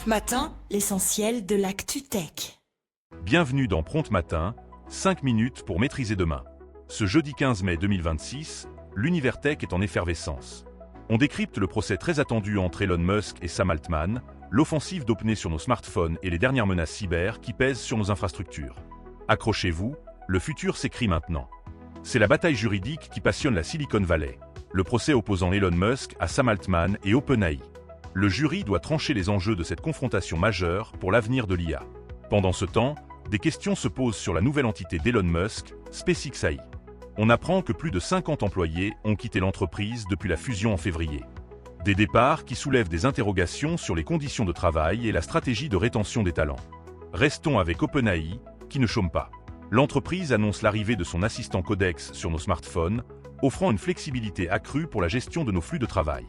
Prompt Matin, l'essentiel de l'actu tech. Bienvenue dans Prompt Matin, 5 minutes pour maîtriser demain. Ce jeudi 15 mai 2026, l'univers tech est en effervescence. On décrypte le procès très attendu entre Elon Musk et Sam Altman, l'offensive d'OpenAI sur nos smartphones et les dernières menaces cyber qui pèsent sur nos infrastructures. Accrochez-vous, le futur s'écrit maintenant. C'est la bataille juridique qui passionne la Silicon Valley. Le procès opposant Elon Musk à Sam Altman et OpenAI. Le jury doit trancher les enjeux de cette confrontation majeure pour l'avenir de l'IA. Pendant ce temps, des questions se posent sur la nouvelle entité d'Elon Musk, SpaceX AI. On apprend que plus de 50 employés ont quitté l'entreprise depuis la fusion en février. Des départs qui soulèvent des interrogations sur les conditions de travail et la stratégie de rétention des talents. Restons avec OpenAI, qui ne chôme pas. L'entreprise annonce l'arrivée de son assistant Codex sur nos smartphones, offrant une flexibilité accrue pour la gestion de nos flux de travail.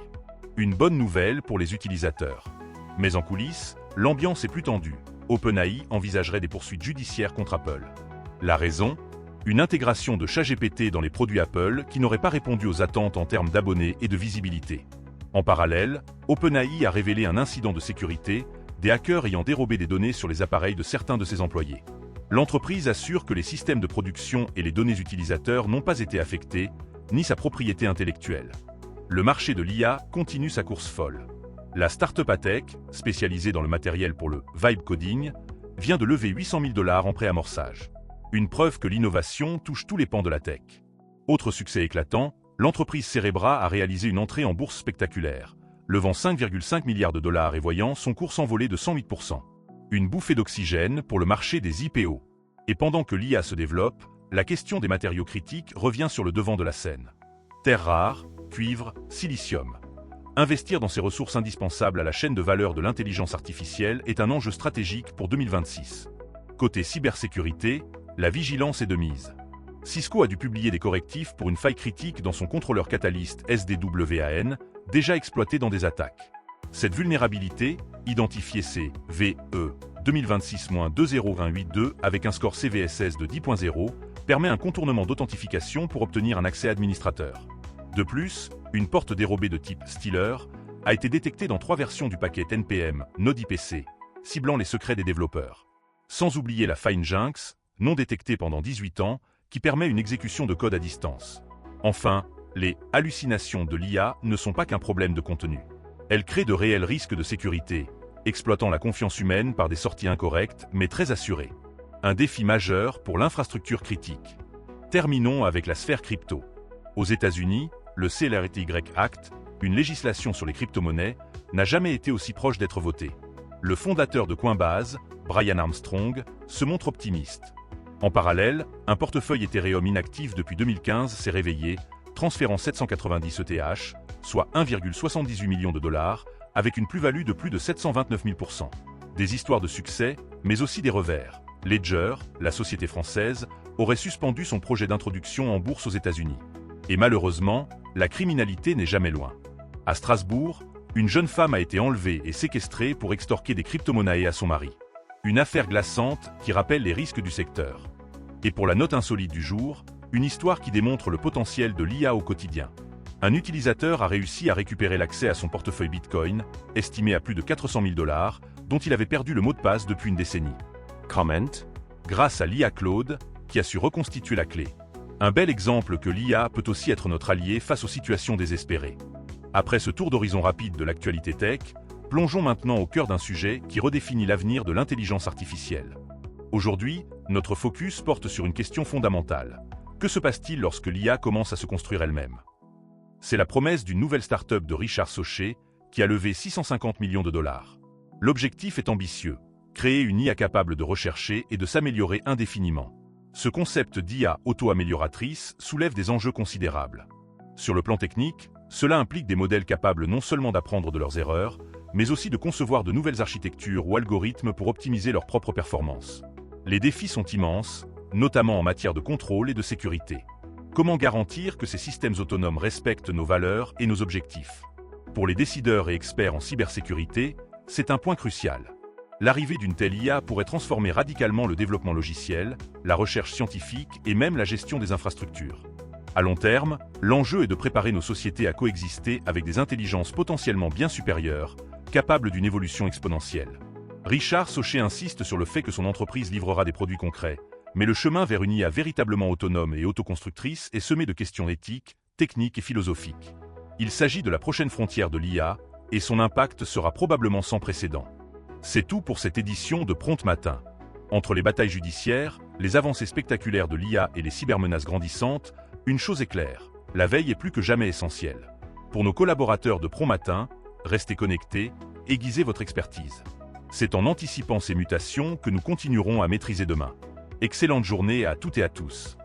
Une bonne nouvelle pour les utilisateurs. Mais en coulisses, l'ambiance est plus tendue. OpenAI envisagerait des poursuites judiciaires contre Apple. La raison ? Une intégration de ChatGPT dans les produits Apple qui n'aurait pas répondu aux attentes en termes d'abonnés et de visibilité. En parallèle, OpenAI a révélé un incident de sécurité, des hackers ayant dérobé des données sur les appareils de certains de ses employés. L'entreprise assure que les systèmes de production et les données utilisateurs n'ont pas été affectés, ni sa propriété intellectuelle. Le marché de l'IA continue sa course folle. La start-up Atech, spécialisée dans le matériel pour le vibe coding, vient de lever 800 000 $ en préamorçage. Une preuve que l'innovation touche tous les pans de la tech. Autre succès éclatant, l'entreprise Cerebra a réalisé une entrée en bourse spectaculaire, levant 5,5 milliards $ et voyant son cours s'envoler de 108%. Une bouffée d'oxygène pour le marché des IPO. Et pendant que l'IA se développe, la question des matériaux critiques revient sur le devant de la scène. Terres rares, cuivre, silicium. Investir dans ces ressources indispensables à la chaîne de valeur de l'intelligence artificielle est un enjeu stratégique pour 2026. Côté cybersécurité, la vigilance est de mise. Cisco a dû publier des correctifs pour une faille critique dans son contrôleur Catalyst SD-WAN, déjà exploité dans des attaques. Cette vulnérabilité, identifiée CVE 2026-20182 avec un score CVSS de 10.0, permet un contournement d'authentification pour obtenir un accès administrateur. De plus, une porte dérobée de type Stealer a été détectée dans 3 versions du paquet NPM Node IPC, ciblant les secrets des développeurs. Sans oublier la faille Nginx, non détectée pendant 18 ans, qui permet une exécution de code à distance. Enfin, les hallucinations de l'IA ne sont pas qu'un problème de contenu. Elles créent de réels risques de sécurité, exploitant la confiance humaine par des sorties incorrectes mais très assurées. Un défi majeur pour l'infrastructure critique. Terminons avec la sphère crypto. Aux États-Unis, le CLRTY Act, une législation sur les crypto-monnaies, n'a jamais été aussi proche d'être votée. Le fondateur de Coinbase, Brian Armstrong, se montre optimiste. En parallèle, un portefeuille Ethereum inactif depuis 2015 s'est réveillé, transférant 790 ETH, soit 1,78 million $, avec une plus-value de plus de 729 000%. Des histoires de succès, mais aussi des revers. Ledger, la société française, aurait suspendu son projet d'introduction en bourse aux États-Unis. Et malheureusement, la criminalité n'est jamais loin. À Strasbourg, une jeune femme a été enlevée et séquestrée pour extorquer des crypto-monnaies à son mari. Une affaire glaçante qui rappelle les risques du secteur. Et pour la note insolite du jour, une histoire qui démontre le potentiel de l'IA au quotidien. Un utilisateur a réussi à récupérer l'accès à son portefeuille Bitcoin, estimé à plus de 400 000 $, dont il avait perdu le mot de passe depuis une décennie. Comment ? Grâce à l'IA Claude, qui a su reconstituer la clé. Un bel exemple que l'IA peut aussi être notre allié face aux situations désespérées. Après ce tour d'horizon rapide de l'actualité tech, plongeons maintenant au cœur d'un sujet qui redéfinit l'avenir de l'intelligence artificielle. Aujourd'hui, notre focus porte sur une question fondamentale. Que se passe-t-il lorsque l'IA commence à se construire elle-même ? C'est la promesse d'une nouvelle start-up de Richard Sauché, qui a levé 650 millions $. L'objectif est ambitieux, créer une IA capable de rechercher et de s'améliorer indéfiniment. Ce concept d'IA auto-amélioratrice soulève des enjeux considérables. Sur le plan technique, cela implique des modèles capables non seulement d'apprendre de leurs erreurs, mais aussi de concevoir de nouvelles architectures ou algorithmes pour optimiser leur propre performance. Les défis sont immenses, notamment en matière de contrôle et de sécurité. Comment garantir que ces systèmes autonomes respectent nos valeurs et nos objectifs ? Pour les décideurs et experts en cybersécurité, c'est un point crucial. L'arrivée d'une telle IA pourrait transformer radicalement le développement logiciel, la recherche scientifique et même la gestion des infrastructures. À long terme, l'enjeu est de préparer nos sociétés à coexister avec des intelligences potentiellement bien supérieures, capable d'une évolution exponentielle. Richard Sauché insiste sur le fait que son entreprise livrera des produits concrets, mais le chemin vers une IA véritablement autonome et autoconstructrice est semé de questions éthiques, techniques et philosophiques. Il s'agit de la prochaine frontière de l'IA, et son impact sera probablement sans précédent. C'est tout pour cette édition de Prompt Matin. Entre les batailles judiciaires, les avancées spectaculaires de l'IA et les cybermenaces grandissantes, une chose est claire, la veille est plus que jamais essentielle. Pour nos collaborateurs de Prompt Matin, restez connectés, aiguisez votre expertise. C'est en anticipant ces mutations que nous continuerons à maîtriser demain. Excellente journée à toutes et à tous.